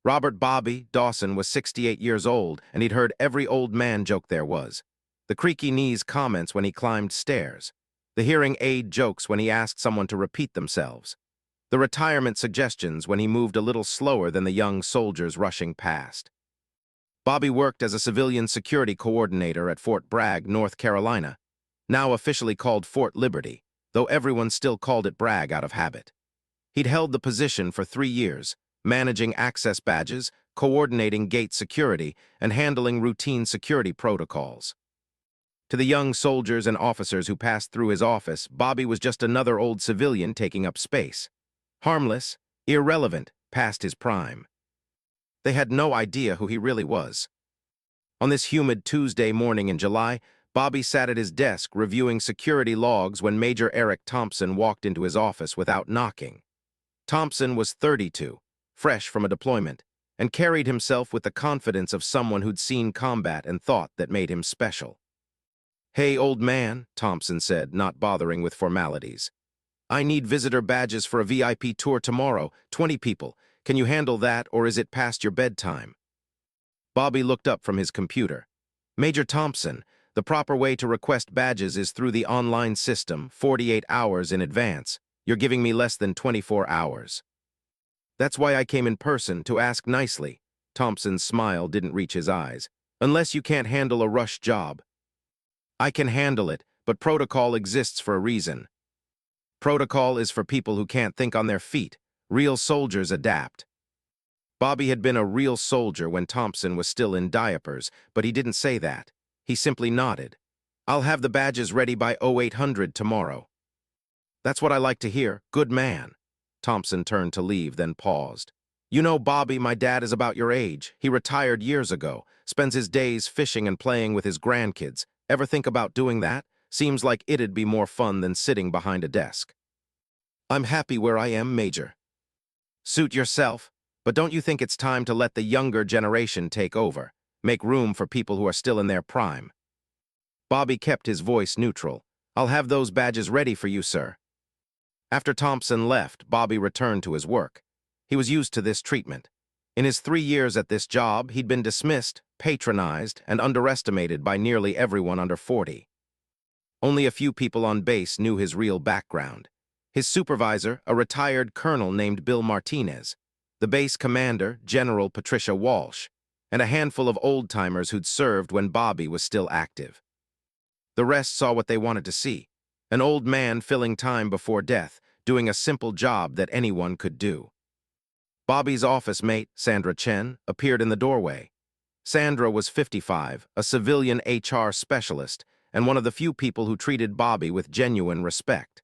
Robert Bobby Dawson was 68 years old, and he'd heard every old man joke there was. The creaky knees comments when he climbed stairs. The hearing aid jokes when he asked someone to repeat themselves. The retirement suggestions when he moved a little slower than the young soldiers rushing past. Bobby worked as a civilian security coordinator at Fort Bragg, North Carolina, now officially called Fort Liberty, though everyone still called it Bragg out of habit. He'd held the position for 3 years, managing access badges, coordinating gate security, and handling routine security protocols. To the young soldiers and officers who passed through his office, Bobby was just another old civilian taking up space. Harmless, irrelevant, past his prime. They had no idea who he really was. On this humid Tuesday morning in July, Bobby sat at his desk reviewing security logs when Major Eric Thompson walked into his office without knocking. Thompson was 32, fresh from a deployment, and carried himself with the confidence of someone who'd seen combat and thought that made him special. "Hey, old man," Thompson said, not bothering with formalities. "I need visitor badges for a VIP tour tomorrow, 20 people. Can you handle that, or is it past your bedtime?" Bobby looked up from his computer. "Major Thompson, the proper way to request badges is through the online system, 48 hours in advance. You're giving me less than 24 hours. That's why I came in person, to ask nicely." Thompson's smile didn't reach his eyes. "Unless you can't handle a rush job." "I can handle it, but protocol exists for a reason. Protocol is for people who can't think on their feet. Real soldiers adapt." Bobby had been a real soldier when Thompson was still in diapers, but he didn't say that. He simply nodded. "I'll have the badges ready by 0800 tomorrow." "That's what I like to hear. Good man." Thompson turned to leave, then paused. "You know, Bobby, my dad is about your age. He retired years ago, spends his days fishing and playing with his grandkids. Ever think about doing that? Seems like it'd be more fun than sitting behind a desk." "I'm happy where I am, Major." "Suit yourself, but don't you think it's time to let the younger generation take over? Make room for people who are still in their prime?" Bobby kept his voice neutral. "I'll have those badges ready for you, sir." After Thompson left, Bobby returned to his work. He was used to this treatment. In his 3 years at this job, he'd been dismissed, patronized, and underestimated by nearly everyone under 40. Only a few people on base knew his real background. His supervisor, a retired colonel named Bill Martinez, the base commander, General Patricia Walsh, and a handful of old-timers who'd served when Bobby was still active. The rest saw what they wanted to see: an old man filling time before death, doing a simple job that anyone could do. Bobby's office mate, Sandra Chen, appeared in the doorway. Sandra was 55, a civilian HR specialist, and one of the few people who treated Bobby with genuine respect.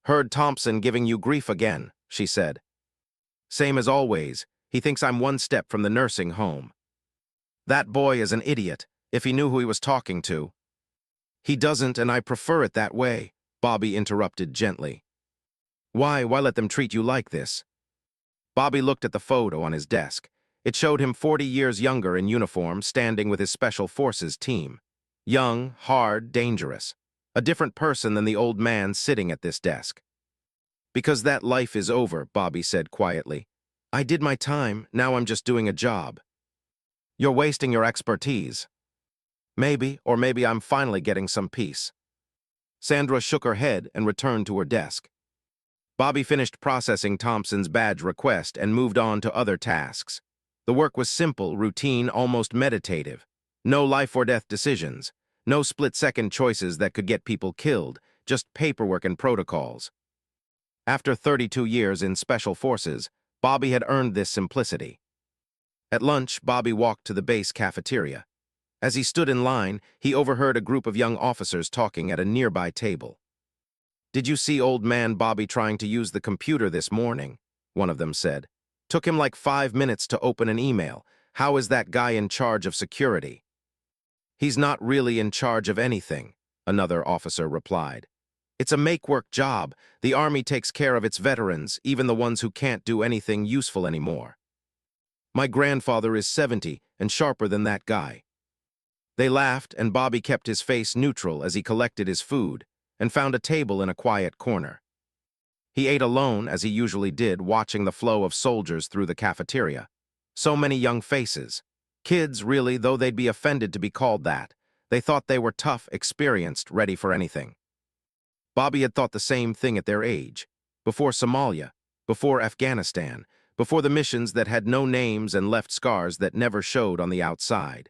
"Heard Thompson giving you grief again," she said. "Same as always. He thinks I'm one step from the nursing home." "That boy is an idiot, if he knew who he was talking to." "He doesn't, and I prefer it that way," Bobby interrupted gently. Why let them treat you like this?" Bobby looked at the photo on his desk. It showed him 40 years younger in uniform, standing with his Special Forces team. Young, hard, dangerous. A different person than the old man sitting at this desk. "Because that life is over," Bobby said quietly. "I did my time, now I'm just doing a job." "You're wasting your expertise." "Maybe, or maybe I'm finally getting some peace." Sandra shook her head and returned to her desk. Bobby finished processing Thompson's badge request and moved on to other tasks. The work was simple, routine, almost meditative. No life-or-death decisions. No split-second choices that could get people killed, just paperwork and protocols. After 32 years in Special Forces, Bobby had earned this simplicity. At lunch, Bobby walked to the base cafeteria. As he stood in line, he overheard a group of young officers talking at a nearby table. "Did you see old man Bobby trying to use the computer this morning?" one of them said. "Took him like 5 minutes to open an email. How is that guy in charge of security?" "He's not really in charge of anything," another officer replied. "It's a make-work job. The Army takes care of its veterans, even the ones who can't do anything useful anymore. My grandfather is 70 and sharper than that guy." They laughed, and Bobby kept his face neutral as he collected his food and found a table in a quiet corner. He ate alone, as he usually did, watching the flow of soldiers through the cafeteria. So many young faces. Kids, really, though they'd be offended to be called that. They thought they were tough, experienced, ready for anything. Bobby had thought the same thing at their age. Before Somalia, before Afghanistan, before the missions that had no names and left scars that never showed on the outside.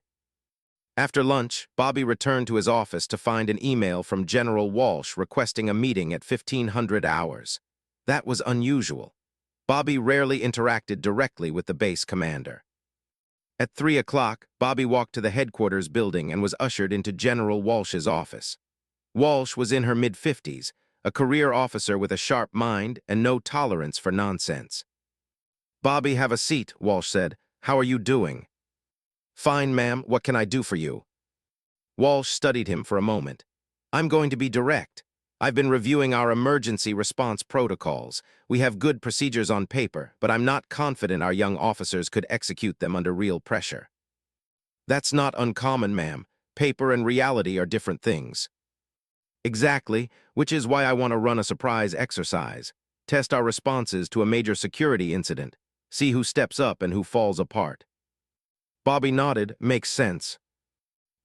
After lunch, Bobby returned to his office to find an email from General Walsh requesting a meeting at 1500 hours. That was unusual. Bobby rarely interacted directly with the base commander. At 3 o'clock, Bobby walked to the headquarters building and was ushered into General Walsh's office. Walsh was in her mid-50s, a career officer with a sharp mind and no tolerance for nonsense. "Bobby, have a seat," Walsh said. "How are you doing?" "Fine, ma'am. What can I do for you?" Walsh studied him for a moment. "I'm going to be direct. I've been reviewing our emergency response protocols. We have good procedures on paper, but I'm not confident our young officers could execute them under real pressure." "That's not uncommon, ma'am. Paper and reality are different things." "Exactly, which is why I want to run a surprise exercise. Test our responses to a major security incident. See who steps up and who falls apart." Bobby nodded. "Makes sense.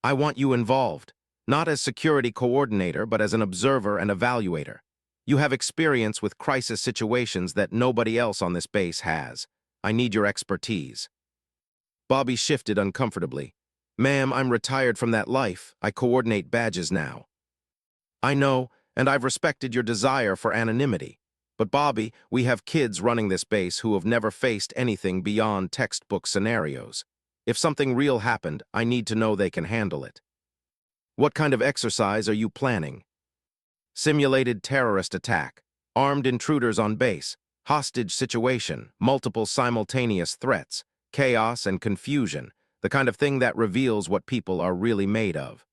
I want you involved, not as security coordinator, but as an observer and evaluator. You have experience with crisis situations that nobody else on this base has. I need your expertise." Bobby shifted uncomfortably. "Ma'am, I'm retired from that life. I coordinate badges now." "I know, and I've respected your desire for anonymity. But Bobby, we have kids running this base who have never faced anything beyond textbook scenarios. If something real happened, I need to know they can handle it." "What kind of exercise are you planning?" "Simulated terrorist attack, armed intruders on base, hostage situation, multiple simultaneous threats, chaos and confusion, the kind of thing that reveals what people are really made of."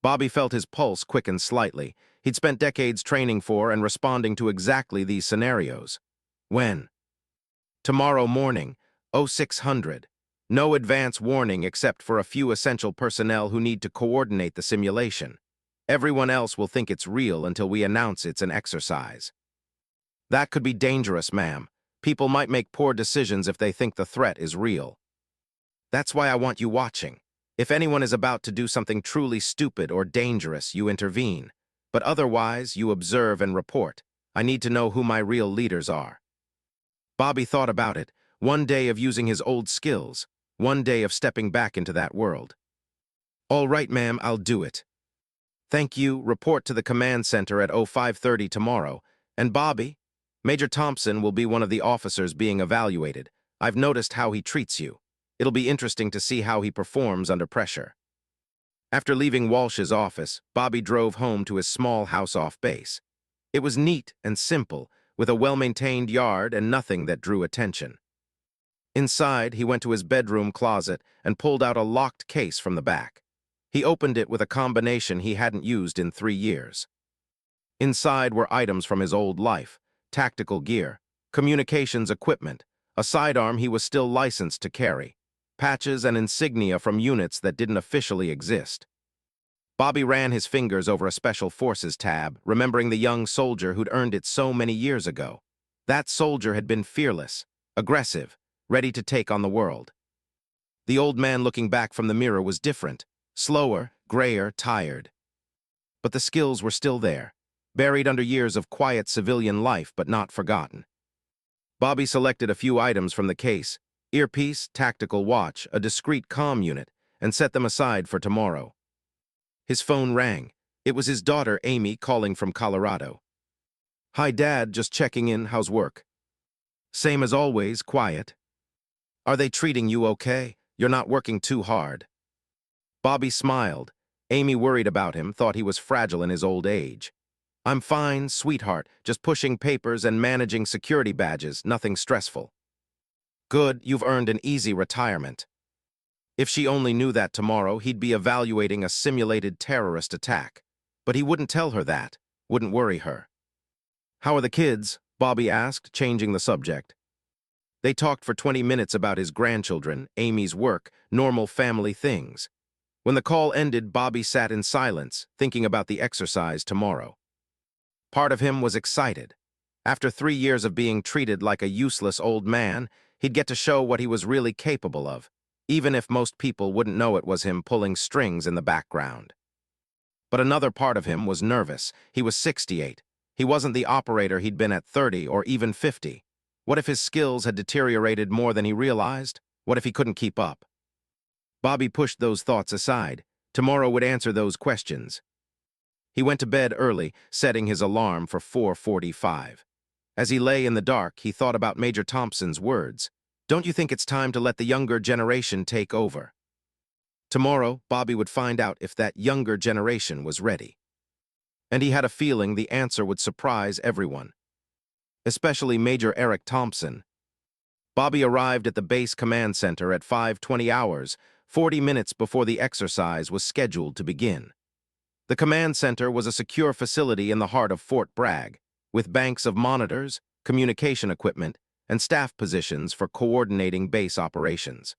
Bobby felt his pulse quicken slightly. He'd spent decades training for and responding to exactly these scenarios. "When?" "Tomorrow morning, 0600. No advance warning except for a few essential personnel who need to coordinate the simulation. Everyone else will think it's real until we announce it's an exercise." "That could be dangerous, ma'am. People might make poor decisions if they think the threat is real." "That's why I want you watching. If anyone is about to do something truly stupid or dangerous, you intervene. But otherwise, you observe and report. I need to know who my real leaders are." Bobby thought about it. One day of using his old skills. One day of stepping back into that world. "All right, ma'am, I'll do it." "Thank you. Report to the command center at 0530 tomorrow. And Bobby, Major Thompson will be one of the officers being evaluated. I've noticed how he treats you. It'll be interesting to see how he performs under pressure." After leaving Walsh's office, Bobby drove home to his small house off base. It was neat and simple, with a well-maintained yard and nothing that drew attention. Inside, he went to his bedroom closet and pulled out a locked case from the back. He opened it with a combination he hadn't used in 3 years. Inside were items from his old life, tactical gear, communications equipment, a sidearm he was still licensed to carry, patches and insignia from units that didn't officially exist. Bobby ran his fingers over a Special Forces tab, remembering the young soldier who'd earned it so many years ago. That soldier had been fearless, aggressive, ready to take on the world. The old man looking back from the mirror was different, slower, grayer, tired. But the skills were still there, buried under years of quiet civilian life but not forgotten. Bobby selected a few items from the case, earpiece, tactical watch, a discreet comm unit, and set them aside for tomorrow. His phone rang. It was his daughter, Amy, calling from Colorado. "Hi, Dad, just checking in. How's work?" "Same as always, quiet." "Are they treating you okay? You're not working too hard." Bobby smiled. Amy worried about him, thought he was fragile in his old age. "I'm fine, sweetheart, just pushing papers and managing security badges, nothing stressful." "Good, you've earned an easy retirement." If she only knew that tomorrow, he'd be evaluating a simulated terrorist attack. But he wouldn't tell her that, wouldn't worry her. "How are the kids?" Bobby asked, changing the subject. They talked for 20 minutes about his grandchildren, Amy's work, normal family things. When the call ended, Bobby sat in silence, thinking about the exercise tomorrow. Part of him was excited. After 3 years of being treated like a useless old man, He'd get to show what he was really capable of, even if most people wouldn't know it was him pulling strings in the background. But another part of him was nervous. He was 68. He wasn't the operator he'd been at 30 or even 50. What if his skills had deteriorated more than he realized? What if he couldn't keep up? Bobby pushed those thoughts aside. Tomorrow would answer those questions. He went to bed early, setting his alarm for 4:45. As he lay in the dark, he thought about Major Thompson's words. Don't you think it's time to let the younger generation take over? Tomorrow, Bobby would find out if that younger generation was ready. And he had a feeling the answer would surprise everyone, especially Major Eric Thompson. Bobby arrived at the base command center at 5:20 hours, 40 minutes before the exercise was scheduled to begin. The command center was a secure facility in the heart of Fort Bragg, with banks of monitors, communication equipment, and staff positions for coordinating base operations.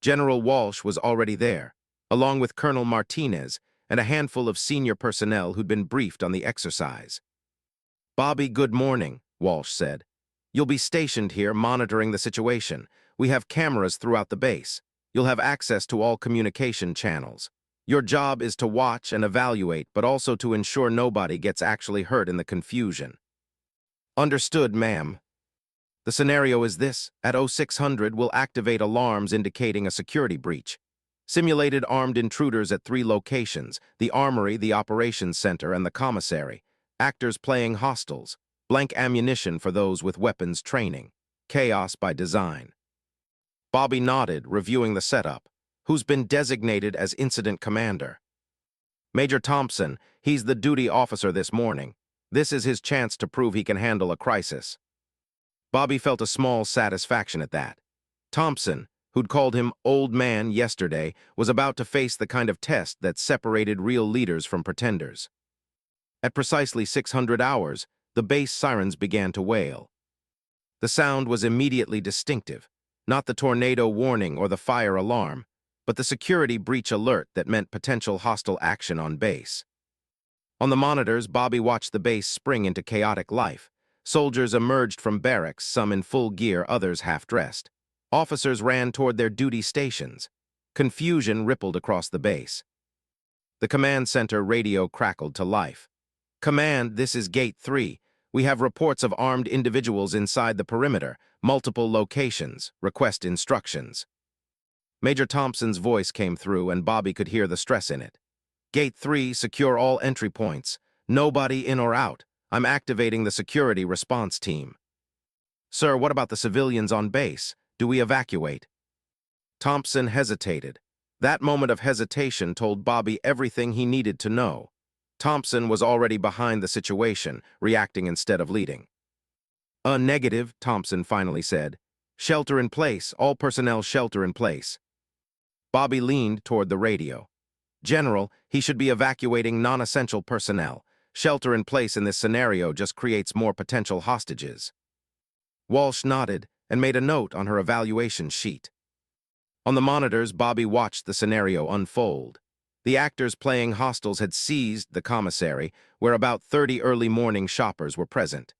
General Walsh was already there, along with Colonel Martinez and a handful of senior personnel who'd been briefed on the exercise. Bobby, good morning, Walsh said. You'll be stationed here monitoring the situation. We have cameras throughout the base. You'll have access to all communication channels. Your job is to watch and evaluate, but also to ensure nobody gets actually hurt in the confusion. Understood, ma'am. The scenario is this. At 0600, we'll activate alarms indicating a security breach. Simulated armed intruders at 3 locations, the armory, the operations center, and the commissary. Actors playing hostiles. Blank ammunition for those with weapons training. Chaos by design. Bobby nodded, reviewing the setup. Who's been designated as incident commander? Major Thompson. He's the duty officer this morning. This is his chance to prove he can handle a crisis. Bobby felt a small satisfaction at that. Thompson, who'd called him old man yesterday, was about to face the kind of test that separated real leaders from pretenders. At precisely 600 hours, the base sirens began to wail. The sound was immediately distinctive, not the tornado warning or the fire alarm, but the security breach alert that meant potential hostile action on base. On the monitors, Bobby watched the base spring into chaotic life. Soldiers emerged from barracks, some in full gear, others half-dressed. Officers ran toward their duty stations. Confusion rippled across the base. The command center radio crackled to life. Command, this is Gate 3. We have reports of armed individuals inside the perimeter, multiple locations. Request instructions. Major Thompson's voice came through, and Bobby could hear the stress in it. Gate 3, secure all entry points. Nobody in or out. I'm activating the security response team. Sir, what about the civilians on base? Do we evacuate? Thompson hesitated. That moment of hesitation told Bobby everything he needed to know. Thompson was already behind the situation, reacting instead of leading. A negative, Thompson finally said. Shelter in place, all personnel shelter in place. Bobby leaned toward the radio. General, he should be evacuating non-essential personnel. Shelter in place in this scenario just creates more potential hostages. Walsh nodded and made a note on her evaluation sheet. On the monitors, Bobby watched the scenario unfold. The actors playing hostiles had seized the commissary, where about 30 early morning shoppers were present.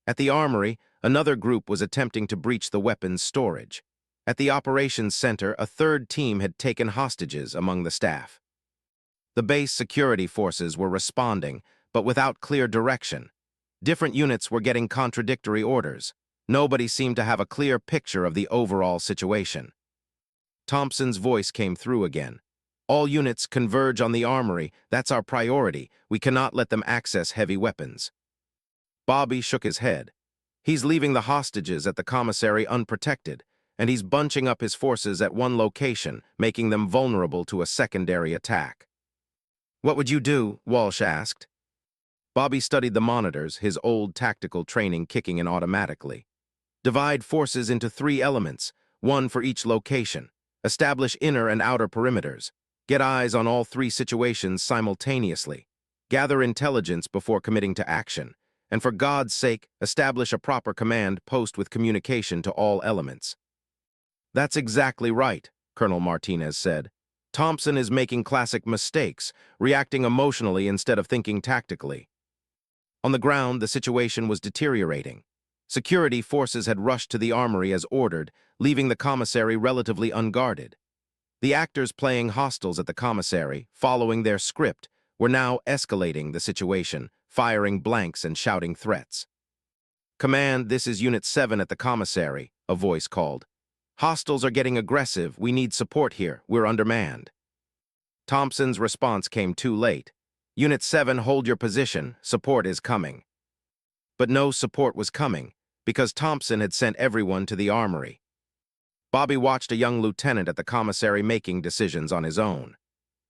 At the armory, another group was attempting to breach the weapons storage. At the operations center, a third team had taken hostages among the staff. The base security forces were responding, but without clear direction. Different units were getting contradictory orders. Nobody seemed to have a clear picture of the overall situation. Thompson's voice came through again. All units converge on the armory. That's our priority. We cannot let them access heavy weapons. Bobby shook his head. He's leaving the hostages at the commissary unprotected, and he's bunching up his forces at one location, making them vulnerable to a secondary attack. What would you do? Walsh asked. Bobby studied the monitors, his old tactical training kicking in automatically. Divide forces into 3 elements, one for each location. Establish inner and outer perimeters. Get eyes on all 3 situations simultaneously. Gather intelligence before committing to action. And for God's sake, establish a proper command post with communication to all elements. That's exactly right, Colonel Martinez said. Thompson is making classic mistakes, reacting emotionally instead of thinking tactically. On the ground, the situation was deteriorating. Security forces had rushed to the armory as ordered, leaving the commissary relatively unguarded. The actors playing hostiles at the commissary, following their script, were now escalating the situation, firing blanks and shouting threats. "Command, this is Unit 7 at the commissary," a voice called. "Hostiles are getting aggressive. We need support here. We're undermanned." Thompson's response came too late. "Unit 7, hold your position. Support is coming." But no support was coming, because Thompson had sent everyone to the armory. Bobby watched a young lieutenant at the commissary making decisions on his own.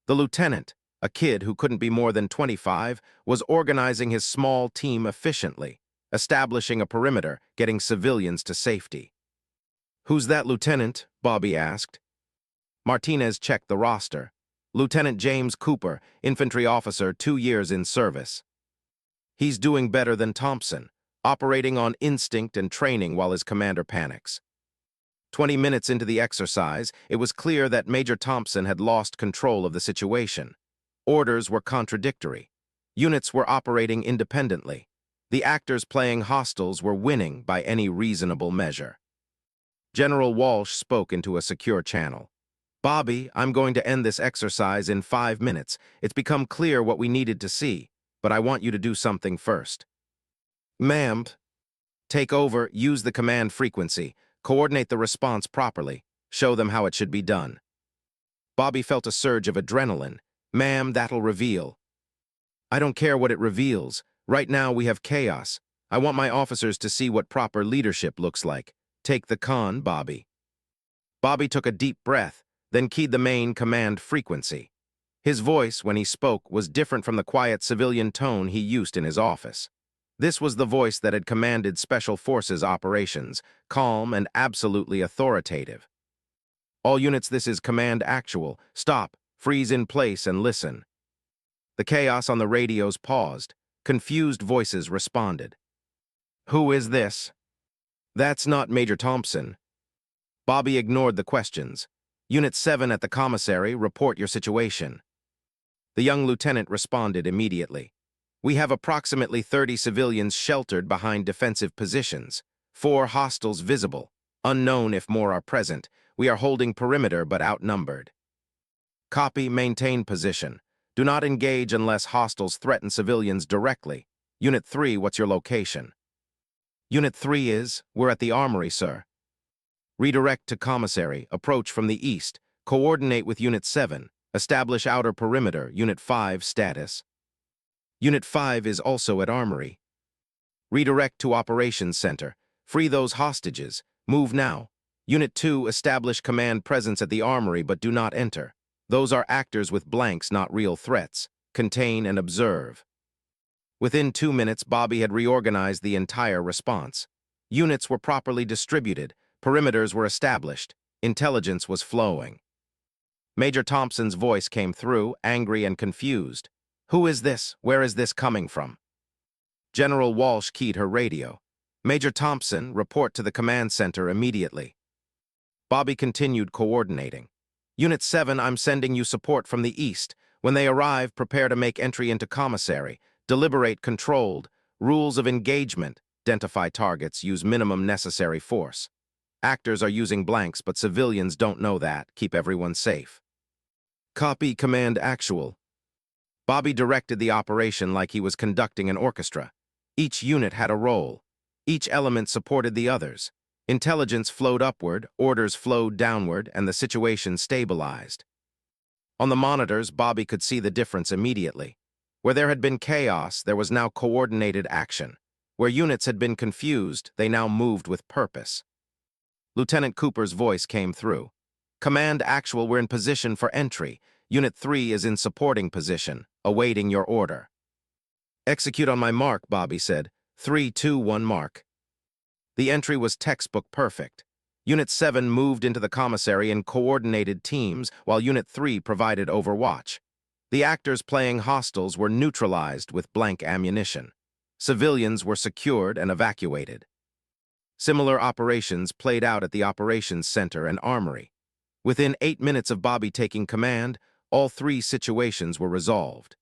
The lieutenant, a kid who couldn't be more than 25, was organizing his small team efficiently, establishing a perimeter, getting civilians to safety. "Who's that lieutenant?" Bobby asked. Martinez checked the roster. Lieutenant James Cooper, infantry officer, 2 years in service. He's doing better than Thompson, operating on instinct and training while his commander panics. 20 minutes into the exercise, it was clear that Major Thompson had lost control of the situation. Orders were contradictory. Units were operating independently. The actors playing hostiles were winning by any reasonable measure. General Walsh spoke into a secure channel. "Bobby, I'm going to end this exercise in 5 minutes. It's become clear what we needed to see, but I want you to do something first." "Ma'am, take over, use the command frequency, coordinate the response properly, show them how it should be done." Bobby felt a surge of adrenaline. "Ma'am, that'll reveal." "I don't care what it reveals. Right now we have chaos. I want my officers to see what proper leadership looks like. Take the con, Bobby." Bobby took a deep breath, then keyed the main command frequency. His voice, when he spoke, was different from the quiet civilian tone he used in his office. This was the voice that had commanded Special Forces operations, calm and absolutely authoritative. "All units, this is Command Actual. Stop, freeze in place and listen." The chaos on the radios paused. Confused voices responded. "Who is this?" "That's not Major Thompson." Bobby ignored the questions. "Unit 7 at the commissary, report your situation." The young lieutenant responded immediately. "We have approximately 30 civilians sheltered behind defensive positions. 4 hostiles visible. Unknown if more are present. We are holding perimeter but outnumbered." "Copy, maintain position. Do not engage unless hostiles threaten civilians directly. Unit 3, what's your location?" "Unit 3 is, we're at the armory, sir." "Redirect to commissary. Approach from the east. Coordinate with Unit 7. Establish outer perimeter. Unit 5 status." "Unit 5 is also at armory." "Redirect to operations center. Free those hostages. Move now. Unit 2, establish command presence at the armory but do not enter. Those are actors with blanks, not real threats. Contain and observe." Within 2 minutes, Bobby had reorganized the entire response. Units were properly distributed. Perimeters were established. Intelligence was flowing. Major Thompson's voice came through, angry and confused. "Who is this? Where is this coming from?" General Walsh keyed her radio. "Major Thompson, report to the command center immediately." Bobby continued coordinating. "Unit 7, I'm sending you support from the east. When they arrive, prepare to make entry into commissary. Deliberate controlled. Rules of engagement. Identify targets. Use minimum necessary force. Actors are using blanks, but civilians don't know that. Keep everyone safe." "Copy, Command Actual." Bobby directed the operation like he was conducting an orchestra. Each unit had a role. Each element supported the others. Intelligence flowed upward, orders flowed downward, and the situation stabilized. On the monitors, Bobby could see the difference immediately. Where there had been chaos, there was now coordinated action. Where units had been confused, they now moved with purpose. Lieutenant Cooper's voice came through. "Command Actual, we're in position for entry. Unit 3 is in supporting position, awaiting your order." "Execute on my mark," Bobby said. 3, 2, 1, mark. The entry was textbook perfect. Unit 7 moved into the commissary in coordinated teams, while Unit 3 provided overwatch. The actors playing hostiles were neutralized with blank ammunition. Civilians were secured and evacuated. Similar operations played out at the operations center and armory. Within 8 minutes of Bobby taking command, all 3 situations were resolved.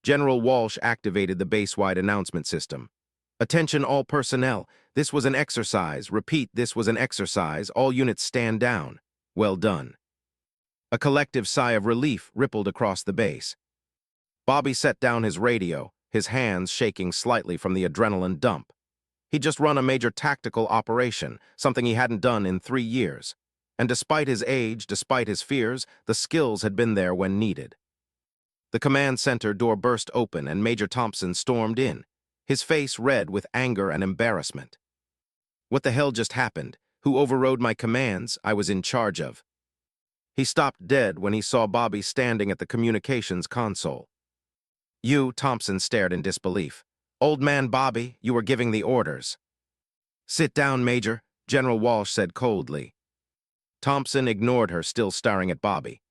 General Walsh activated the base-wide announcement system. Attention all personnel. This was an exercise. Repeat, this was an exercise. All units stand down. Well done. A collective sigh of relief rippled across the base. Bobby set down his radio, his hands shaking slightly from the adrenaline dump. He'd just run a major tactical operation, something he hadn't done in 3 years. And despite his age, despite his fears, the skills had been there when needed. The command center door burst open and Major Thompson stormed in, his face red with anger and embarrassment. What the hell just happened? Who overrode my commands I was in charge of? He stopped dead when he saw Bobby standing at the communications console. You, Thompson stared in disbelief. Old man Bobby, you were giving the orders. Sit down, Major, General Walsh said coldly. Thompson ignored her, still staring at Bobby.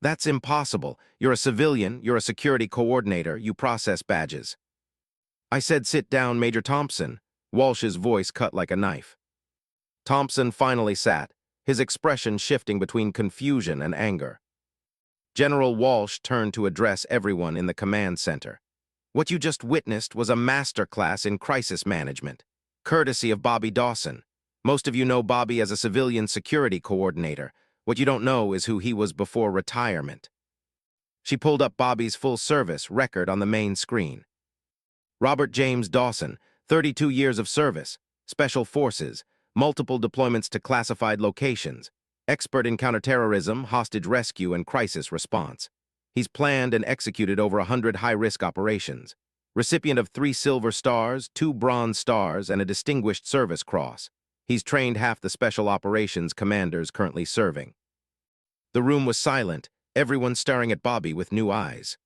That's impossible. You're a civilian, you're a security coordinator, you process badges. I said sit down, Major Thompson. Walsh's voice cut like a knife. Thompson finally sat, his expression shifting between confusion and anger. General Walsh turned to address everyone in the command center. What you just witnessed was a masterclass in crisis management, courtesy of Bobby Dawson. Most of you know Bobby as a civilian security coordinator. What you don't know is who he was before retirement. She pulled up Bobby's full service record on the main screen. Robert James Dawson, 32 years of service, Special Forces, multiple deployments to classified locations, expert in counterterrorism, hostage rescue, and crisis response. He's planned and executed over 100 high-risk operations. Recipient of 3 Silver Stars, 2 Bronze Stars, and a Distinguished Service Cross. He's trained half the Special Operations commanders currently serving. The room was silent, everyone staring at Bobby with new eyes.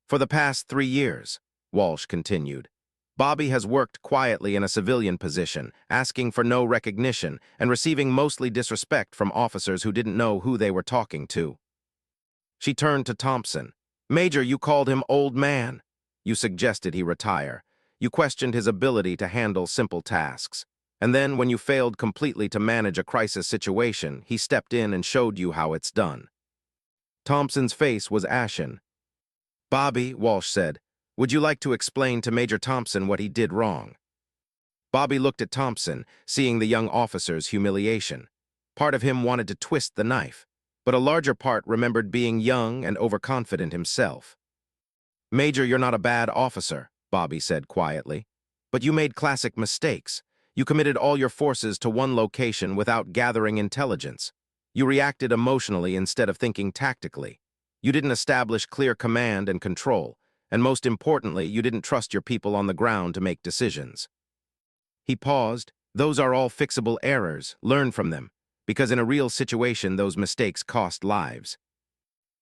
For the past 3 years, Walsh continued, Bobby has worked quietly in a civilian position, asking for no recognition and receiving mostly disrespect from officers who didn't know who they were talking to. She turned to Thompson. Major, you called him old man. You suggested he retire. You questioned his ability to handle simple tasks. And then, when you failed completely to manage a crisis situation, he stepped in and showed you how it's done. Thompson's face was ashen. Bobby, Walsh said, would you like to explain to Major Thompson what he did wrong? Bobby looked at Thompson, seeing the young officer's humiliation. Part of him wanted to twist the knife, but a larger part remembered being young and overconfident himself. Major, you're not a bad officer, Bobby said quietly, but you made classic mistakes. You committed all your forces to one location without gathering intelligence. You reacted emotionally instead of thinking tactically. You didn't establish clear command and control, and most importantly, you didn't trust your people on the ground to make decisions. He paused. Those are all fixable errors. Learn from them, because in a real situation, those mistakes cost lives.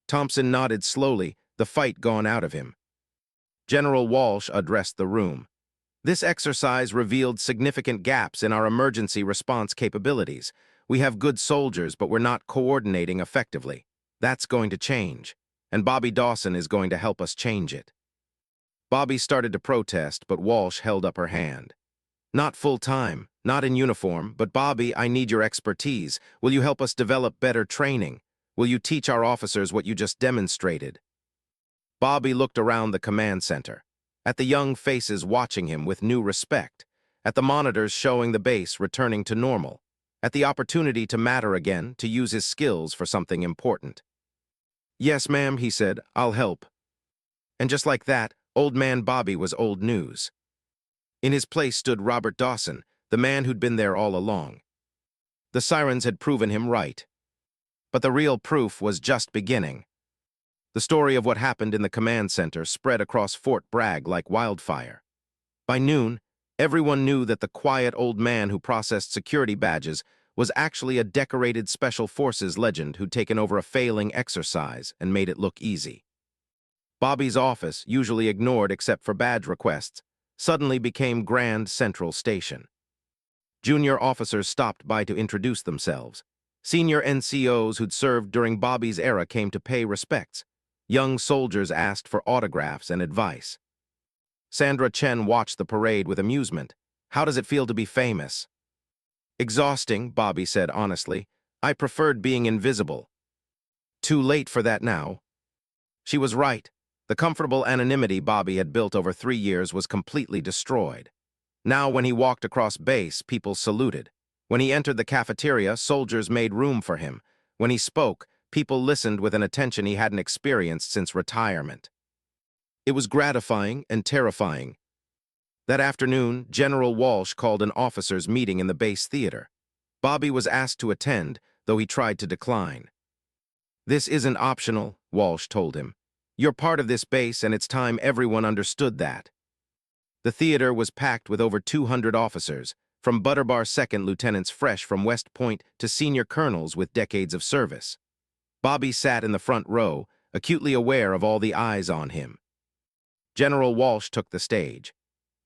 Thompson nodded slowly, the fight gone out of him. General Walsh addressed the room. This exercise revealed significant gaps in our emergency response capabilities. We have good soldiers, but we're not coordinating effectively. That's going to change, and Bobby Dawson is going to help us change it. Bobby started to protest, but Walsh held up her hand. Not full-time, not in uniform, but Bobby, I need your expertise. Will you help us develop better training? Will you teach our officers what you just demonstrated? Bobby looked around the command center, at the young faces watching him with new respect, at the monitors showing the base returning to normal, at the opportunity to matter again, to use his skills for something important. Yes, ma'am, he said, I'll help. And just like that, old man Bobby was old news. In his place stood Robert Dawson, the man who'd been there all along. The Sirens had proven him right. But the real proof was just beginning. The story of what happened in the command center spread across Fort Bragg like wildfire. By noon, everyone knew that the quiet old man who processed security badges was actually a decorated Special Forces legend who'd taken over a failing exercise and made it look easy. Bobby's office, usually ignored except for badge requests, suddenly became Grand Central Station. Junior officers stopped by to introduce themselves. Senior NCOs who'd served during Bobby's era came to pay respects. Young soldiers asked for autographs and advice. Sandra Chen watched the parade with amusement. How does it feel to be famous? Exhausting, Bobby said honestly. I preferred being invisible. Too late for that now. She was right. The comfortable anonymity Bobby had built over 3 years was completely destroyed. Now, when he walked across base, people saluted. When he entered the cafeteria, soldiers made room for him. When he spoke, people listened with an attention he hadn't experienced since retirement. It was gratifying and terrifying. That afternoon, General Walsh called an officers' meeting in the base theater. Bobby was asked to attend, though he tried to decline. "This isn't optional," Walsh told him. "You're part of this base, and it's time everyone understood that." The theater was packed with over 200 officers, from Butterbar second lieutenants fresh from West Point to senior colonels with decades of service. Bobby sat in the front row, acutely aware of all the eyes on him. General Walsh took the stage.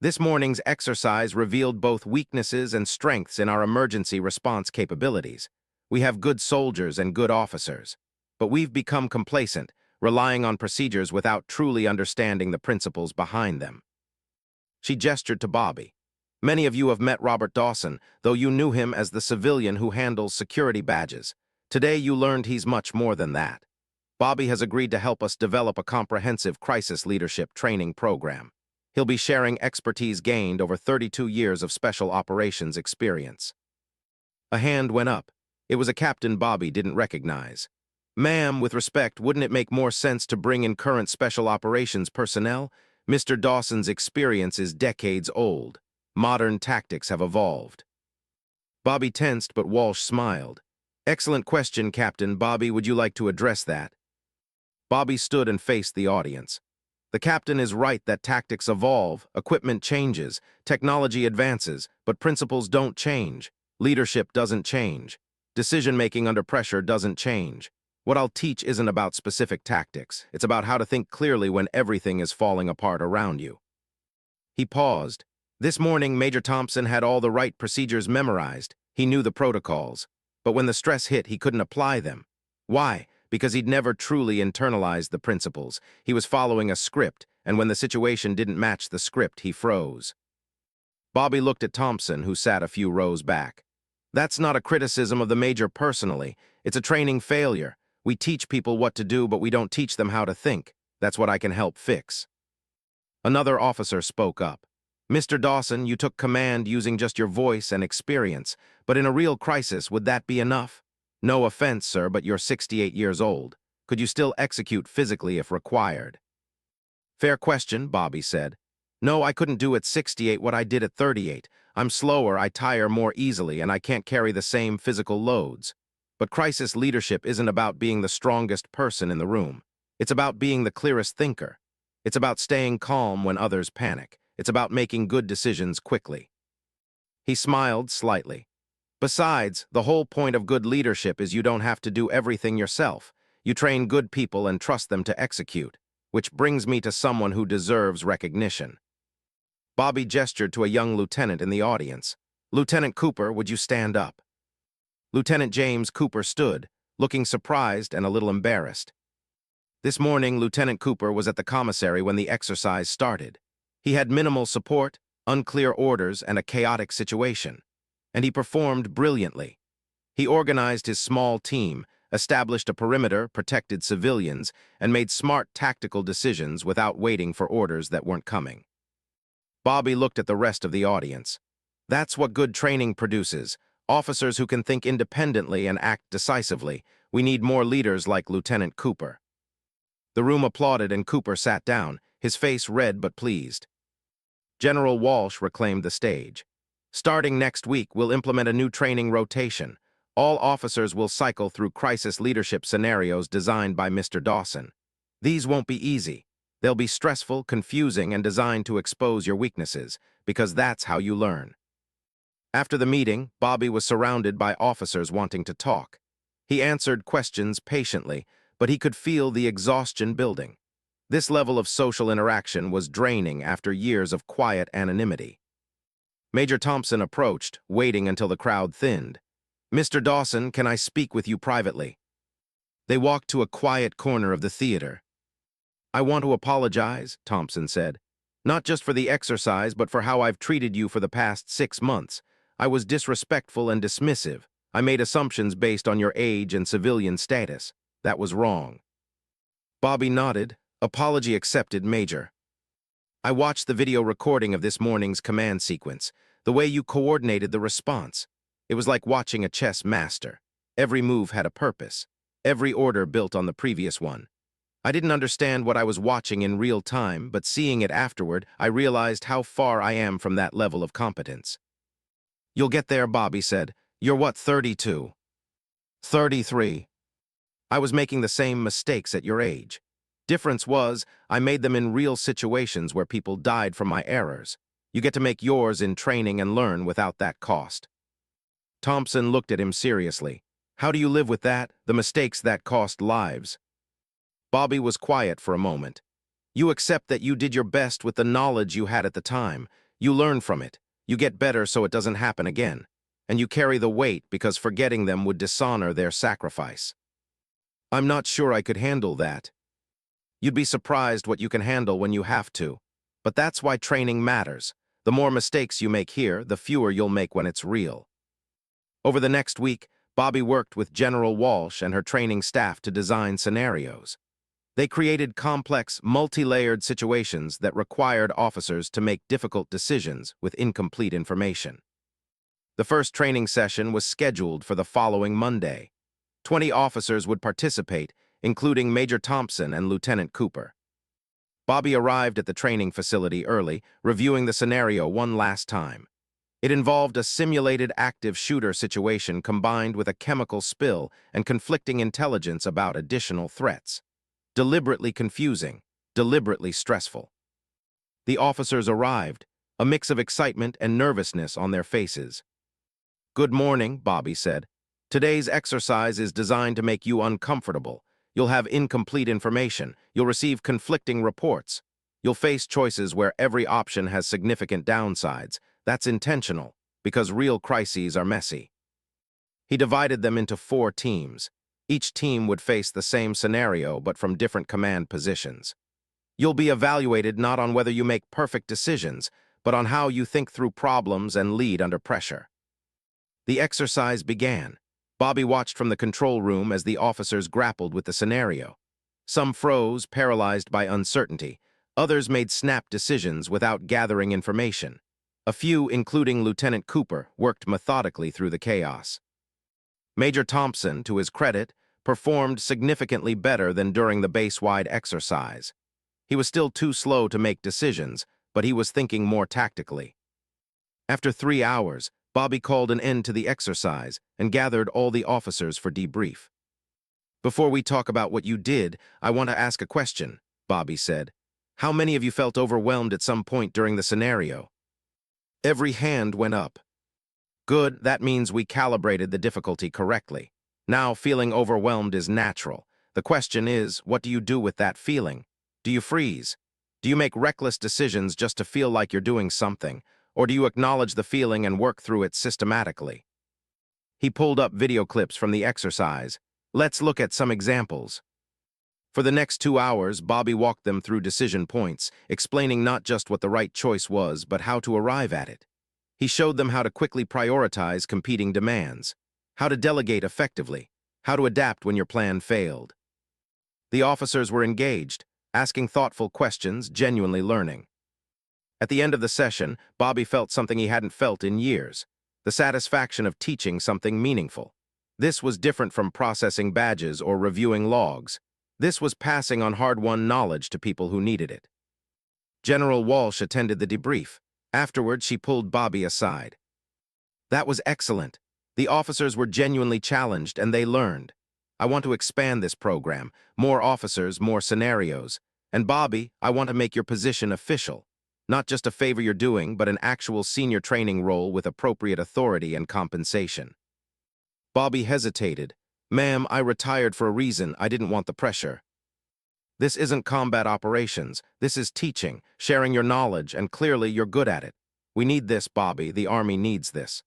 "This morning's exercise revealed both weaknesses and strengths in our emergency response capabilities. We have good soldiers and good officers, but we've become complacent, relying on procedures without truly understanding the principles behind them." She gestured to Bobby. "Many of you have met Robert Dawson, though you knew him as the civilian who handles security badges. Today you learned he's much more than that. Bobby has agreed to help us develop a comprehensive crisis leadership training program. He'll be sharing expertise gained over 32 years of special operations experience." A hand went up. It was a captain Bobby didn't recognize. "Ma'am, with respect, wouldn't it make more sense to bring in current special operations personnel? Mr. Dawson's experience is decades old. Modern tactics have evolved." Bobby tensed, but Walsh smiled. "Excellent question, Captain. Bobby, would you like to address that?" Bobby stood and faced the audience. "The captain is right that tactics evolve, equipment changes, technology advances, but principles don't change. Leadership doesn't change. Decision-making under pressure doesn't change. What I'll teach isn't about specific tactics. It's about how to think clearly when everything is falling apart around you." He paused. This morning, Major Thompson had all the right procedures memorized. He knew the protocols. But when the stress hit, he couldn't apply them. Why? Because he'd never truly internalized the principles. He was following a script, and when the situation didn't match the script, he froze. Bobby looked at Thompson, who sat a few rows back. "That's not a criticism of the Major personally. It's a training failure. We teach people what to do, but we don't teach them how to think. That's what I can help fix." Another officer spoke up. "Mr. Dawson, you took command using just your voice and experience, but in a real crisis, would that be enough? No offense, sir, but you're 68 years old. Could you still execute physically if required?" "Fair question," Bobby said. "No, I couldn't do at 68 what I did at 38. I'm slower, I tire more easily, and I can't carry the same physical loads. But crisis leadership isn't about being the strongest person in the room. It's about being the clearest thinker. It's about staying calm when others panic. It's about making good decisions quickly." He smiled slightly. "Besides, the whole point of good leadership is you don't have to do everything yourself. You train good people and trust them to execute. Which brings me to someone who deserves recognition." Bobby gestured to a young lieutenant in the audience. "Lieutenant Cooper, would you stand up?" Lieutenant James Cooper stood, looking surprised and a little embarrassed. This morning, Lieutenant Cooper was at the commissary when the exercise started. He had minimal support, unclear orders, and a chaotic situation. And he performed brilliantly. He organized his small team, established a perimeter, protected civilians, and made smart tactical decisions without waiting for orders that weren't coming. Bobby looked at the rest of the audience. That's what good training produces, officers who can think independently and act decisively. We need more leaders like Lieutenant Cooper. The room applauded and Cooper sat down, his face red but pleased. General Walsh reclaimed the stage. "Starting next week, we'll implement a new training rotation. All officers will cycle through crisis leadership scenarios designed by Mr. Dawson. These won't be easy. They'll be stressful, confusing, and designed to expose your weaknesses, because that's how you learn." After the meeting, Bobby was surrounded by officers wanting to talk. He answered questions patiently, but he could feel the exhaustion building. This level of social interaction was draining after years of quiet anonymity. Major Thompson approached, waiting until the crowd thinned. "Mr. Dawson, can I speak with you privately?" They walked to a quiet corner of the theater. "I want to apologize," Thompson said. "Not just for the exercise, but for how I've treated you for the past 6 months. I was disrespectful and dismissive. I made assumptions based on your age and civilian status. That was wrong." Bobby nodded. "Apology accepted, Major." I watched the video recording of this morning's command sequence, the way you coordinated the response. It was like watching a chess master. Every move had a purpose. Every order built on the previous one. I didn't understand what I was watching in real time, but seeing it afterward, I realized how far I am from that level of competence. You'll get there, Bobby said. You're what, 32? 33. I was making the same mistakes at your age. Difference was, I made them in real situations where people died from my errors. You get to make yours in training and learn without that cost. Thompson looked at him seriously. How do you live with that, the mistakes that cost lives? Bobby was quiet for a moment. You accept that you did your best with the knowledge you had at the time. You learn from it. You get better so it doesn't happen again. And you carry the weight because forgetting them would dishonor their sacrifice. I'm not sure I could handle that. You'd be surprised what you can handle when you have to. But that's why training matters. The more mistakes you make here, the fewer you'll make when it's real. Over the next week, Bobby worked with General Walsh and her training staff to design scenarios. They created complex, multi-layered situations that required officers to make difficult decisions with incomplete information. The first training session was scheduled for the following Monday. 20 officers would participate, including Major Thompson and Lieutenant Cooper. Bobby arrived at the training facility early, reviewing the scenario one last time. It involved a simulated active shooter situation combined with a chemical spill and conflicting intelligence about additional threats. Deliberately confusing, deliberately stressful. The officers arrived, a mix of excitement and nervousness on their faces. Good morning, Bobby said. Today's exercise is designed to make you uncomfortable. You'll have incomplete information. You'll receive conflicting reports. You'll face choices where every option has significant downsides. That's intentional, because real crises are messy. He divided them into 4 teams. Each team would face the same scenario, but from different command positions. You'll be evaluated not on whether you make perfect decisions, but on how you think through problems and lead under pressure. The exercise began. Bobby watched from the control room as the officers grappled with the scenario. Some froze, paralyzed by uncertainty. Others made snap decisions without gathering information. A few, including Lieutenant Cooper, worked methodically through the chaos. Major Thompson, to his credit, performed significantly better than during the base-wide exercise. He was still too slow to make decisions, but he was thinking more tactically. After 3 hours, Bobby called an end to the exercise and gathered all the officers for debrief. Before we talk about what you did, I want to ask a question, Bobby said. How many of you felt overwhelmed at some point during the scenario? Every hand went up. Good, that means we calibrated the difficulty correctly. Now, feeling overwhelmed is natural. The question is, what do you do with that feeling? Do you freeze? Do you make reckless decisions just to feel like you're doing something? Or do you acknowledge the feeling and work through it systematically? He pulled up video clips from the exercise. Let's look at some examples. For the next 2 hours, Bobby walked them through decision points, explaining not just what the right choice was, but how to arrive at it. He showed them how to quickly prioritize competing demands, how to delegate effectively, how to adapt when your plan failed. The officers were engaged, asking thoughtful questions, genuinely learning. At the end of the session, Bobby felt something he hadn't felt in years, the satisfaction of teaching something meaningful. This was different from processing badges or reviewing logs. This was passing on hard-won knowledge to people who needed it. General Walsh attended the debrief. Afterward, she pulled Bobby aside. That was excellent. The officers were genuinely challenged, and they learned. I want to expand this program. More officers, more scenarios. And Bobby, I want to make your position official. Not just a favor you're doing, but an actual senior training role with appropriate authority and compensation. Bobby hesitated. Ma'am, I retired for a reason. I didn't want the pressure. This isn't combat operations. This is teaching, sharing your knowledge, and clearly you're good at it. We need this, Bobby. The Army needs this.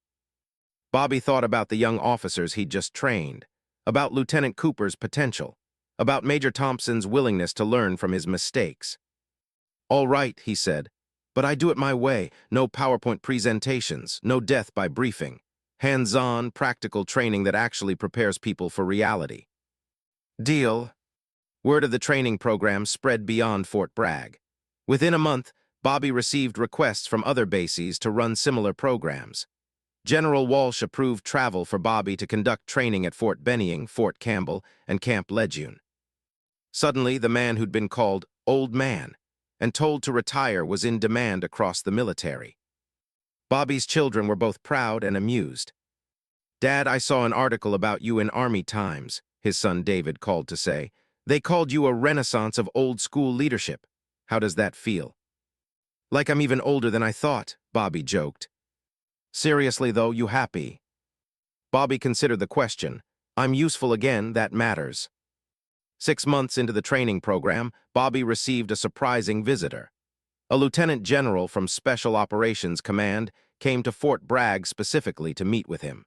Bobby thought about the young officers he'd just trained, about Lieutenant Cooper's potential, about Major Thompson's willingness to learn from his mistakes. All right, he said, but I do it my way. No PowerPoint presentations, no death by briefing. Hands-on, practical training that actually prepares people for reality. Deal. Word of the training program spread beyond Fort Bragg. Within a month, Bobby received requests from other bases to run similar programs. General Walsh approved travel for Bobby to conduct training at Fort Benning, Fort Campbell, and Camp Lejeune. Suddenly, the man who'd been called Old Man and told to retire was in demand across the military. Bobby's children were both proud and amused. "Dad, I saw an article about you in Army Times," his son David called to say. "They called you a renaissance of old-school leadership. How does that feel?" "Like I'm even older than I thought," Bobby joked. "Seriously, though, you happy?" Bobby considered the question. "I'm useful again, that matters." 6 months into the training program, Bobby received a surprising visitor. A lieutenant general from Special Operations Command came to Fort Bragg specifically to meet with him.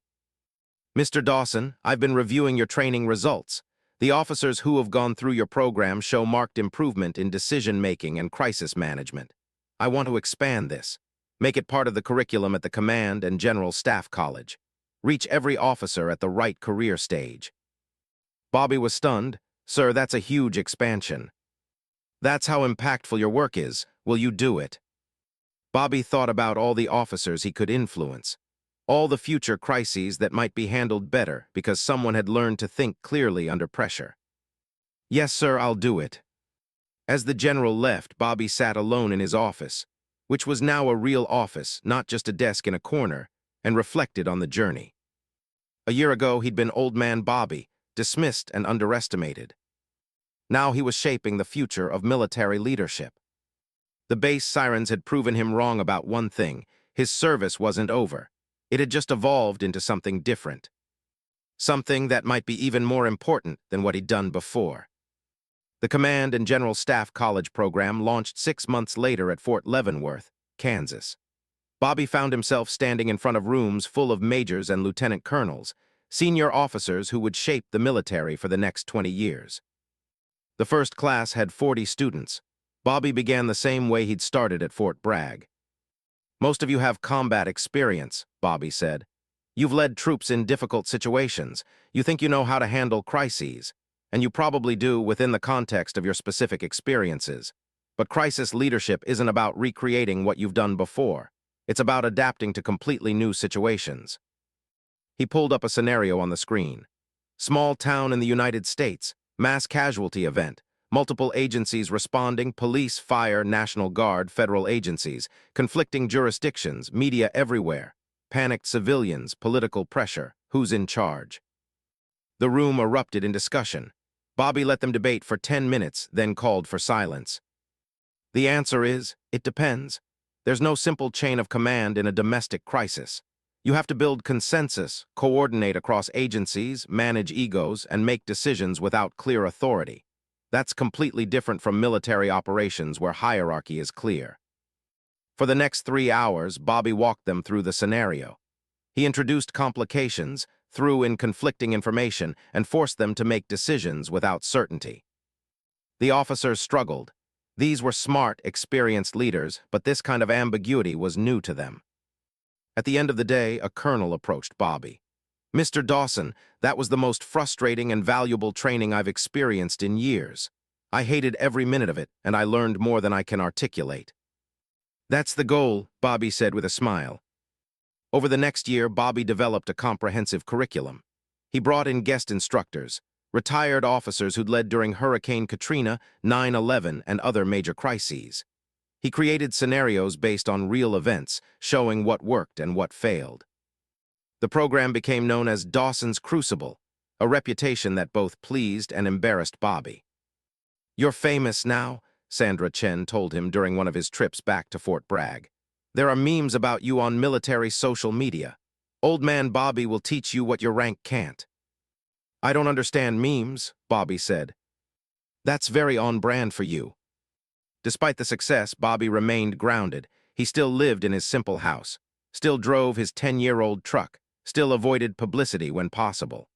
"Mr. Dawson, I've been reviewing your training results. The officers who have gone through your program show marked improvement in decision-making and crisis management. I want to expand this. Make it part of the curriculum at the Command and General Staff College. Reach every officer at the right career stage." Bobby was stunned. "Sir, that's a huge expansion." "That's how impactful your work is. Will you do it?" Bobby thought about all the officers he could influence, all the future crises that might be handled better because someone had learned to think clearly under pressure. "Yes, sir, I'll do it." As the general left, Bobby sat alone in his office, which was now a real office, not just a desk in a corner, and reflected on the journey. A year ago, he'd been Old Man Bobby, dismissed and underestimated. Now he was shaping the future of military leadership. The base Sirens had proven him wrong about one thing: his service wasn't over. It had just evolved into something different. Something that might be even more important than what he'd done before. The Command and General Staff College program launched 6 months later at Fort Leavenworth, Kansas. Bobby found himself standing in front of rooms full of majors and lieutenant colonels, senior officers who would shape the military for the next 20 years. The first class had 40 students. Bobby began the same way he'd started at Fort Bragg. "Most of you have combat experience," Bobby said. "You've led troops in difficult situations. You think you know how to handle crises, and you probably do within the context of your specific experiences. But crisis leadership isn't about recreating what you've done before. It's about adapting to completely new situations." He pulled up a scenario on the screen. Small town in the United States, mass casualty event, multiple agencies responding: police, fire, National Guard, federal agencies, conflicting jurisdictions, media everywhere, panicked civilians, political pressure. Who's in charge? The room erupted in discussion. Bobby let them debate for 10 minutes, then called for silence. "The answer is, it depends. There's no simple chain of command in a domestic crisis. You have to build consensus, coordinate across agencies, manage egos, and make decisions without clear authority. That's completely different from military operations where hierarchy is clear." For the next 3 hours, Bobby walked them through the scenario. He introduced complications, threw in conflicting information, and forced them to make decisions without certainty. The officers struggled. These were smart, experienced leaders, but this kind of ambiguity was new to them. At the end of the day, a colonel approached Bobby. "Mr. Dawson, that was the most frustrating and valuable training I've experienced in years. I hated every minute of it, and I learned more than I can articulate." "That's the goal," Bobby said with a smile. Over the next year, Bobby developed a comprehensive curriculum. He brought in guest instructors, retired officers who'd led during Hurricane Katrina, 9/11, and other major crises. He created scenarios based on real events, showing what worked and what failed. The program became known as Dawson's Crucible, a reputation that both pleased and embarrassed Bobby. "You're famous now," Sandra Chen told him during one of his trips back to Fort Bragg. "There are memes about you on military social media. Old Man Bobby will teach you what your rank can't." "I don't understand memes," Bobby said. "That's very on brand for you." Despite the success, Bobby remained grounded. He still lived in his simple house, still drove his 10-year-old truck, still avoided publicity when possible.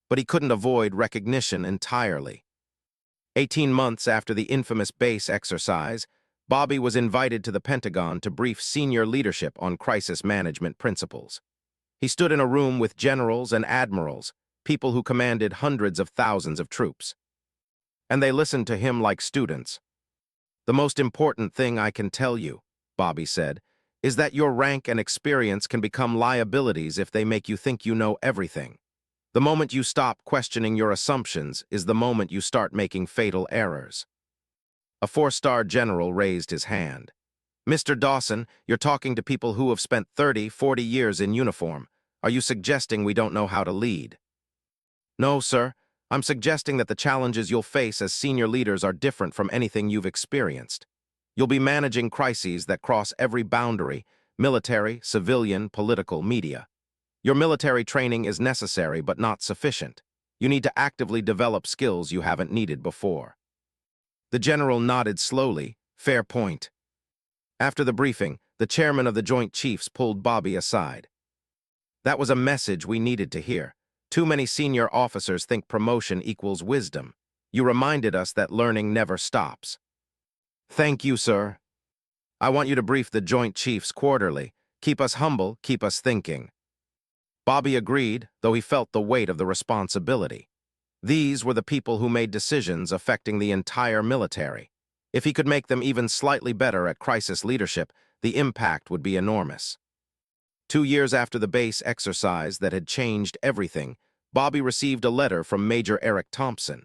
But he couldn't avoid recognition entirely. 18 months after the infamous base exercise, Bobby was invited to the Pentagon to brief senior leadership on crisis management principles. He stood in a room with generals and admirals, people who commanded hundreds of thousands of troops. And they listened to him like students. The most important thing I can tell you, Bobby said, is that your rank and experience can become liabilities if they make you think you know everything. The moment you stop questioning your assumptions is the moment you start making fatal errors. A four-star general raised his hand. Mr. Dawson, you're talking to people who have spent 30, 40 years in uniform. Are you suggesting we don't know how to lead? No, sir. I'm suggesting that the challenges you'll face as senior leaders are different from anything you've experienced. You'll be managing crises that cross every boundary: military, civilian, political, media. Your military training is necessary but not sufficient. You need to actively develop skills you haven't needed before. The general nodded slowly. Fair point. After the briefing, the chairman of the Joint Chiefs pulled Bobby aside. That was a message we needed to hear. Too many senior officers think promotion equals wisdom. You reminded us that learning never stops. Thank you, sir. I want you to brief the Joint Chiefs quarterly. Keep us humble, keep us thinking. Bobby agreed, though he felt the weight of the responsibility. These were the people who made decisions affecting the entire military. If he could make them even slightly better at crisis leadership, the impact would be enormous. 2 years after the base exercise that had changed everything, Bobby received a letter from Major Eric Thompson.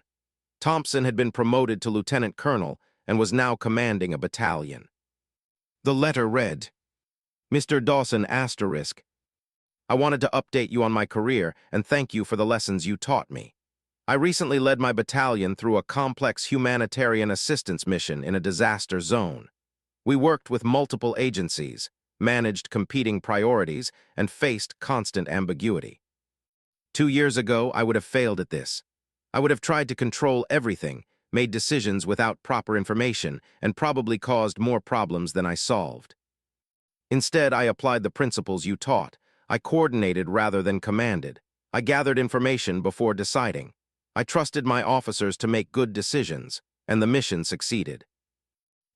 Thompson had been promoted to lieutenant colonel and was now commanding a battalion. The letter read, Mr. Dawson *, I wanted to update you on my career and thank you for the lessons you taught me. I recently led my battalion through a complex humanitarian assistance mission in a disaster zone. We worked with multiple agencies, managed competing priorities, and faced constant ambiguity. 2 years ago, I would have failed at this. I would have tried to control everything, made decisions without proper information, and probably caused more problems than I solved. Instead, I applied the principles you taught. I coordinated rather than commanded. I gathered information before deciding. I trusted my officers to make good decisions, and the mission succeeded.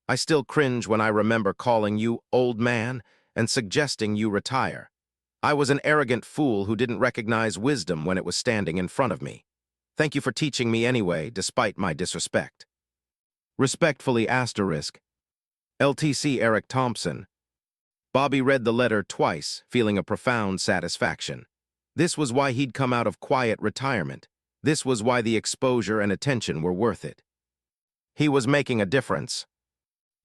I still cringe when I remember calling you old man and suggesting you retire. I was an arrogant fool who didn't recognize wisdom when it was standing in front of me. Thank you for teaching me anyway, despite my disrespect. Respectfully *, LTC Eric Thompson. Bobby read the letter twice, feeling a profound satisfaction. This was why he'd come out of quiet retirement. This was why the exposure and attention were worth it. He was making a difference.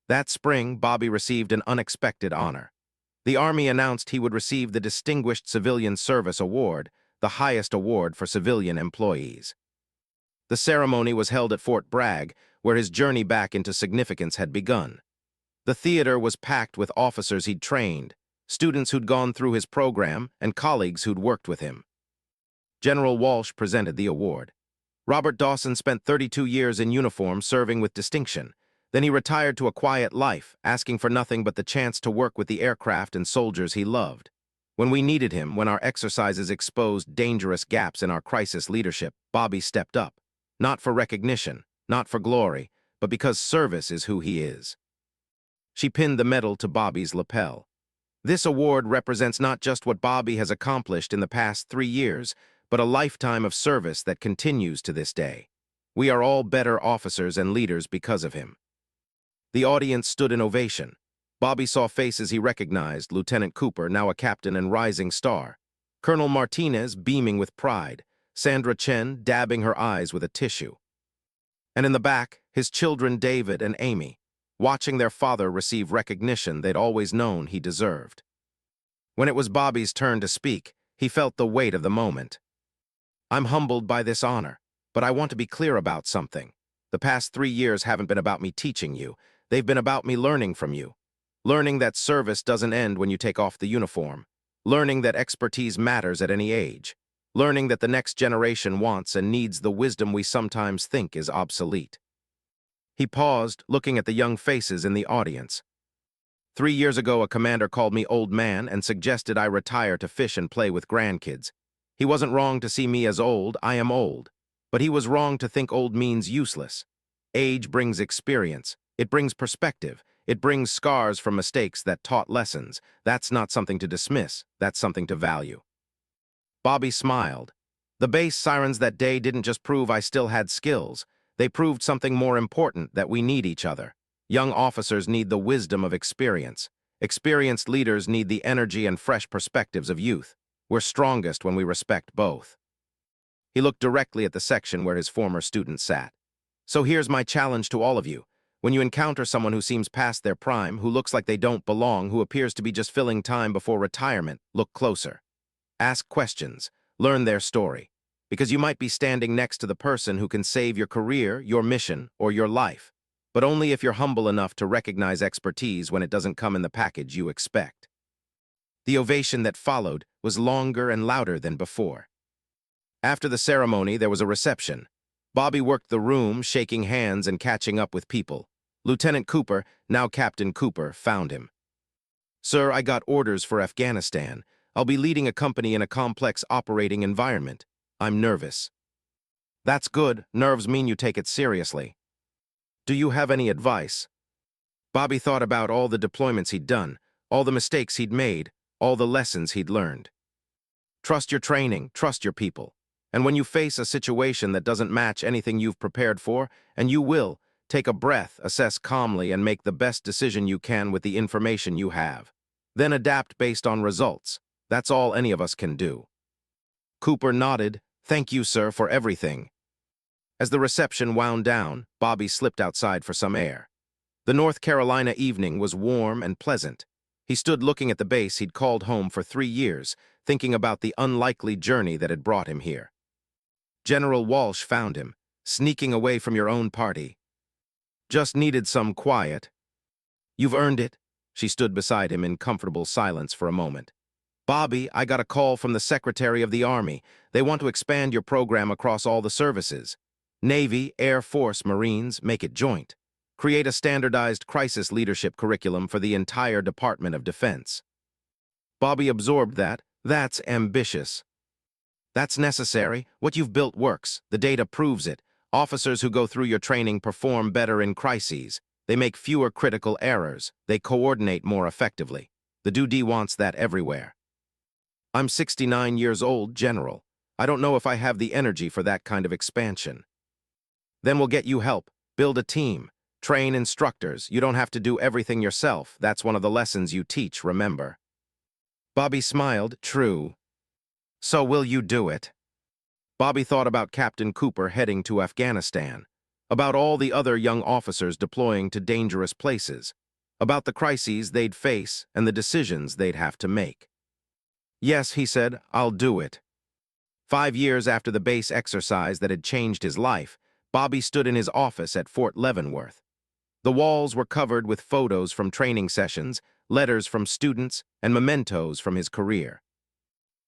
That spring, Bobby received an unexpected honor. The Army announced he would receive the Distinguished Civilian Service Award, the highest award for civilian employees. The ceremony was held at Fort Bragg, where his journey back into significance had begun. The theater was packed with officers he'd trained, students who'd gone through his program, and colleagues who'd worked with him. General Walsh presented the award. Robert Dawson spent 32 years in uniform serving with distinction. Then he retired to a quiet life, asking for nothing but the chance to work with the aircraft and soldiers he loved. When we needed him, when our exercises exposed dangerous gaps in our crisis leadership, Bobby stepped up. Not for recognition, not for glory, but because service is who he is. She pinned the medal to Bobby's lapel. This award represents not just what Bobby has accomplished in the past 3 years, but a lifetime of service that continues to this day. We are all better officers and leaders because of him. The audience stood in ovation. Bobby saw faces he recognized: Lieutenant Cooper, now a captain and rising star; Colonel Martinez, beaming with pride; Sandra Chen, dabbing her eyes with a tissue. And in the back, his children David and Amy, watching their father receive recognition they'd always known he deserved. When it was Bobby's turn to speak, he felt the weight of the moment. I'm humbled by this honor, but I want to be clear about something. The past 3 years haven't been about me teaching you. They've been about me learning from you. Learning that service doesn't end when you take off the uniform. Learning that expertise matters at any age. Learning that the next generation wants and needs the wisdom we sometimes think is obsolete. He paused, looking at the young faces in the audience. 3 years ago, a commander called me old man and suggested I retire to fish and play with grandkids. He wasn't wrong to see me as old. I am old. But he was wrong to think old means useless. Age brings experience. It brings perspective. It brings scars from mistakes that taught lessons. That's not something to dismiss. That's something to value. Bobby smiled. The base Sirens that day didn't just prove I still had skills. They proved something more important: that we need each other. Young officers need the wisdom of experience. Experienced leaders need the energy and fresh perspectives of youth. We're strongest when we respect both. He looked directly at the section where his former students sat. So here's my challenge to all of you. When you encounter someone who seems past their prime, who looks like they don't belong, who appears to be just filling time before retirement, look closer. Ask questions. Learn their story. Because you might be standing next to the person who can save your career, your mission, or your life. But only if you're humble enough to recognize expertise when it doesn't come in the package you expect. The ovation that followed was longer and louder than before. After the ceremony, there was a reception. Bobby worked the room, shaking hands and catching up with people. Lieutenant Cooper, now Captain Cooper, found him. "Sir, I got orders for Afghanistan. I'll be leading a company in a complex operating environment. I'm nervous." "That's good. Nerves mean you take it seriously. Do you have any advice?" Bobby thought about all the deployments he'd done, all the mistakes he'd made, all the lessons he'd learned. Trust your training, trust your people. And when you face a situation that doesn't match anything you've prepared for, and you will, take a breath, assess calmly, and make the best decision you can with the information you have. Then adapt based on results. That's all any of us can do. Cooper nodded. "Thank you, sir, for everything." As the reception wound down, Bobby slipped outside for some air. The North Carolina evening was warm and pleasant. He stood looking at the base he'd called home for 3 years, thinking about the unlikely journey that had brought him here. General Walsh found him, "Sneaking away from your own party. Just needed some quiet." "You've earned it." She stood beside him in comfortable silence for a moment. "Bobby, I got a call from the Secretary of the Army. They want to expand your program across all the services. Navy, Air Force, Marines, make it joint. Create a standardized crisis leadership curriculum for the entire Department of Defense." Bobby absorbed that. That's ambitious. That's necessary. What you've built works. The data proves it. Officers who go through your training perform better in crises. They make fewer critical errors. They coordinate more effectively. The DoD wants that everywhere. "I'm 69 years old, General. I don't know if I have the energy for that kind of expansion." "Then we'll get you help. Build a team. Train instructors. You don't have to do everything yourself. That's one of the lessons you teach, remember." Bobby smiled. "True. So will you do it?" Bobby thought about Captain Cooper heading to Afghanistan, about all the other young officers deploying to dangerous places, about the crises they'd face and the decisions they'd have to make. "Yes," he said, "I'll do it." 5 years after the base exercise that had changed his life, Bobby stood in his office at Fort Leavenworth. The walls were covered with photos from training sessions, letters from students, and mementos from his career.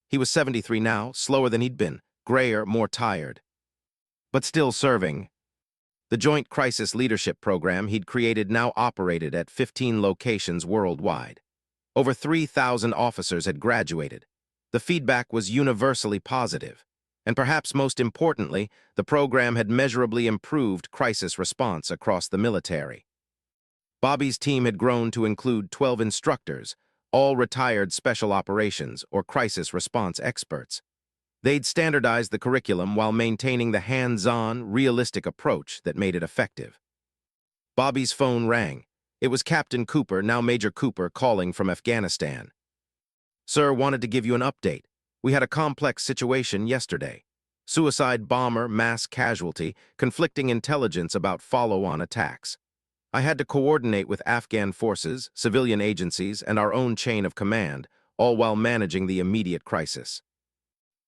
He was 73 now, slower than he'd been, grayer, more tired. But still serving. The Joint Crisis Leadership Program he'd created now operated at 15 locations worldwide. Over 3,000 officers had graduated. The feedback was universally positive. And perhaps most importantly, the program had measurably improved crisis response across the military. Bobby's team had grown to include 12 instructors, all retired special operations or crisis response experts. They'd standardized the curriculum while maintaining the hands-on, realistic approach that made it effective. Bobby's phone rang. It was Captain Cooper, now Major Cooper, calling from Afghanistan. "Sir, wanted to give you an update. We had a complex situation yesterday. Suicide bomber, mass casualty, conflicting intelligence about follow-on attacks. I had to coordinate with Afghan forces, civilian agencies, and our own chain of command, all while managing the immediate crisis."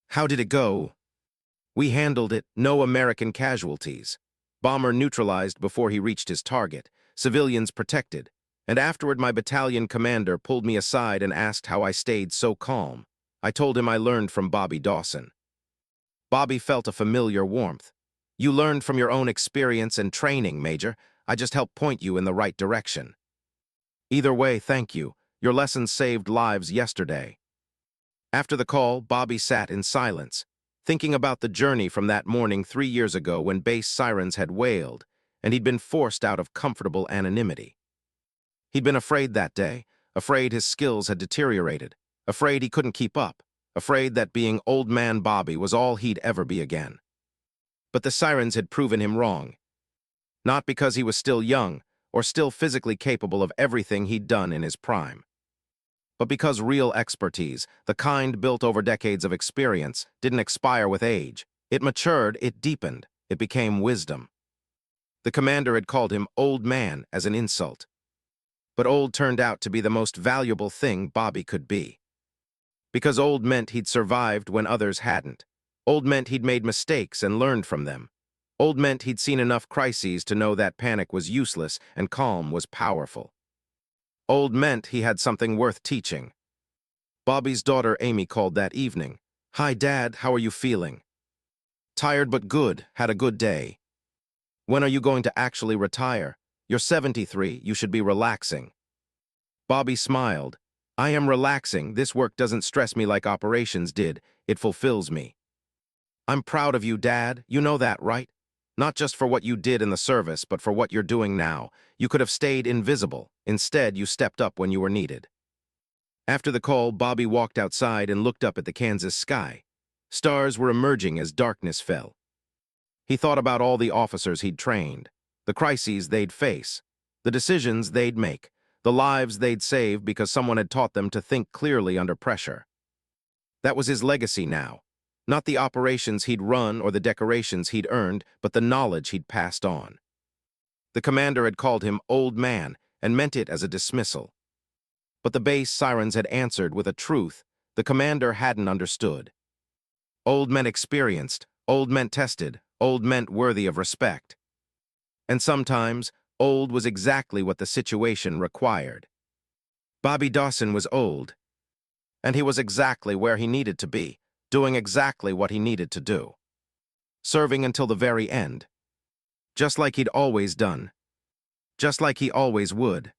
"How did it go?" "We handled it. No American casualties. Bomber neutralized before he reached his target. Civilians protected. And afterward, my battalion commander pulled me aside and asked how I stayed so calm. I told him I learned from Bobby Dawson." Bobby felt a familiar warmth. "You learned from your own experience and training, Major. I just helped point you in the right direction." "Either way, thank you. Your lessons saved lives yesterday." After the call, Bobby sat in silence, thinking about the journey from that morning 3 years ago when base sirens had wailed, and he'd been forced out of comfortable anonymity. He'd been afraid that day, afraid his skills had deteriorated, afraid he couldn't keep up, afraid that being old man Bobby was all he'd ever be again. But the sirens had proven him wrong. Not because he was still young, or still physically capable of everything he'd done in his prime. But because real expertise, the kind built over decades of experience, didn't expire with age, it matured, it deepened, it became wisdom. The commander had called him old man as an insult. But old turned out to be the most valuable thing Bobby could be. Because old meant he'd survived when others hadn't. Old meant he'd made mistakes and learned from them. Old meant he'd seen enough crises to know that panic was useless and calm was powerful. Old meant he had something worth teaching. Bobby's daughter Amy called that evening. "Hi, Dad, how are you feeling?" "Tired but good, had a good day." "When are you going to actually retire? You're 73, you should be relaxing." Bobby smiled. "I am relaxing, this work doesn't stress me like operations did, it fulfills me." "I'm proud of you, Dad, you know that, right? Not just for what you did in the service, but for what you're doing now. You could have stayed invisible. Instead, you stepped up when you were needed." After the call, Bobby walked outside and looked up at the Kansas sky. Stars were emerging as darkness fell. He thought about all the officers he'd trained, the crises they'd face, the decisions they'd make, the lives they'd save because someone had taught them to think clearly under pressure. That was his legacy now. Not the operations he'd run or the decorations he'd earned, but the knowledge he'd passed on. The commander had called him old man and meant it as a dismissal. But the base Sirens had answered with a truth the commander hadn't understood. Old meant experienced, old meant tested, old meant worthy of respect. And sometimes, old was exactly what the situation required. Bobby Dawson was old, and he was exactly where he needed to be, doing exactly what he needed to do. Serving until the very end. Just like he'd always done. Just like he always would.